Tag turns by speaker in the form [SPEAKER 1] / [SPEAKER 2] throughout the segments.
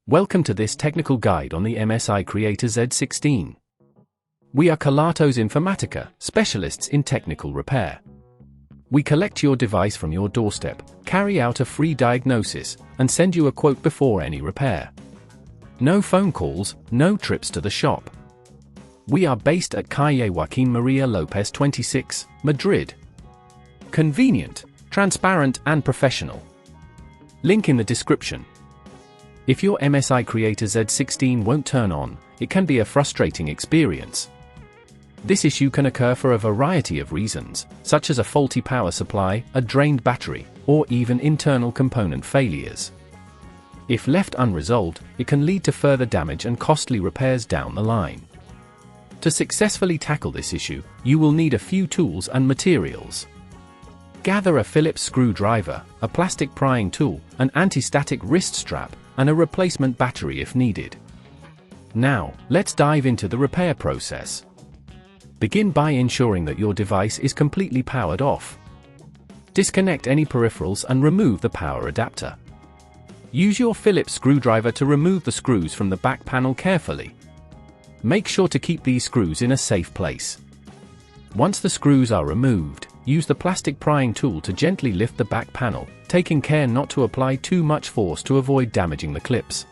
[SPEAKER 1] Welcome to this technical guide on the MSI Creator Z16. We are Kelatos Informatica, specialists in technical repair. We collect your device from your doorstep, carry out a free diagnosis, and send you a quote before any repair. No phone calls, no trips to the shop. We are based at Calle Joaquín María López 26, Madrid. Convenient, transparent and professional. Link in the description. If your MSI Creator Z16 won't turn on, it can be a frustrating experience. This issue can occur for a variety of reasons, such as a faulty power supply, a drained battery, or even internal component failures. If left unresolved, it can lead to further damage and costly repairs down the line. To successfully tackle this issue, you will need a few tools and materials. Gather a Phillips screwdriver, a plastic prying tool, an anti-static wrist strap, and a replacement battery if needed. Now, let's dive into the repair process. Begin by ensuring that your device is completely powered off. Disconnect any peripherals and remove the power adapter. Use your Phillips screwdriver to remove the screws from the back panel carefully. Make sure to keep these screws in a safe place. Once the screws are removed, use the plastic prying tool to gently lift the back panel, taking care not to apply too much force to avoid damaging the clips.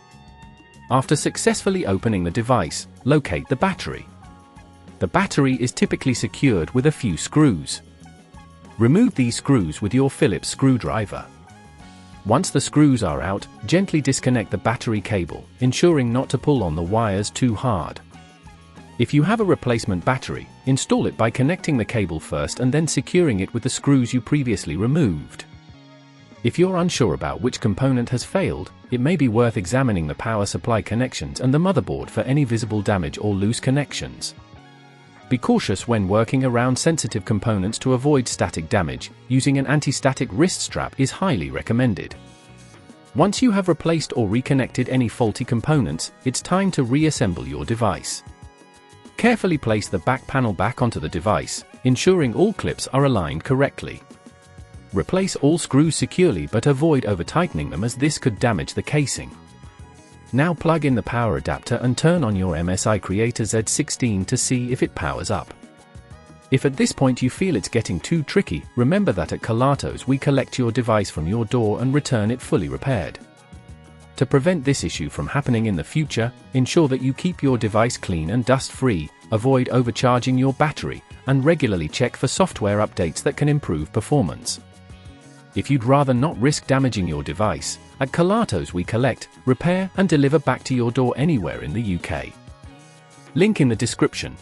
[SPEAKER 1] After successfully opening the device, locate the battery. The battery is typically secured with a few screws. Remove these screws with your Phillips screwdriver. Once the screws are out, gently disconnect the battery cable, ensuring not to pull on the wires too hard. If you have a replacement battery, install it by connecting the cable first and then securing it with the screws you previously removed. If you're unsure about which component has failed, it may be worth examining the power supply connections and the motherboard for any visible damage or loose connections. Be cautious when working around sensitive components to avoid static damage. Using an anti-static wrist strap is highly recommended. Once you have replaced or reconnected any faulty components, it's time to reassemble your device. Carefully place the back panel back onto the device, ensuring all clips are aligned correctly. Replace all screws securely but avoid over-tightening them, as this could damage the casing. Now plug in the power adapter and turn on your MSI Creator Z16 to see if it powers up. If at this point you feel it's getting too tricky, remember that at Kelatos we collect your device from your door and return it fully repaired. To prevent this issue from happening in the future, ensure that you keep your device clean and dust-free, avoid overcharging your battery, and regularly check for software updates that can improve performance. If you'd rather not risk damaging your device, at Kelatos we collect, repair and deliver back to your door anywhere in the UK. Link in the description.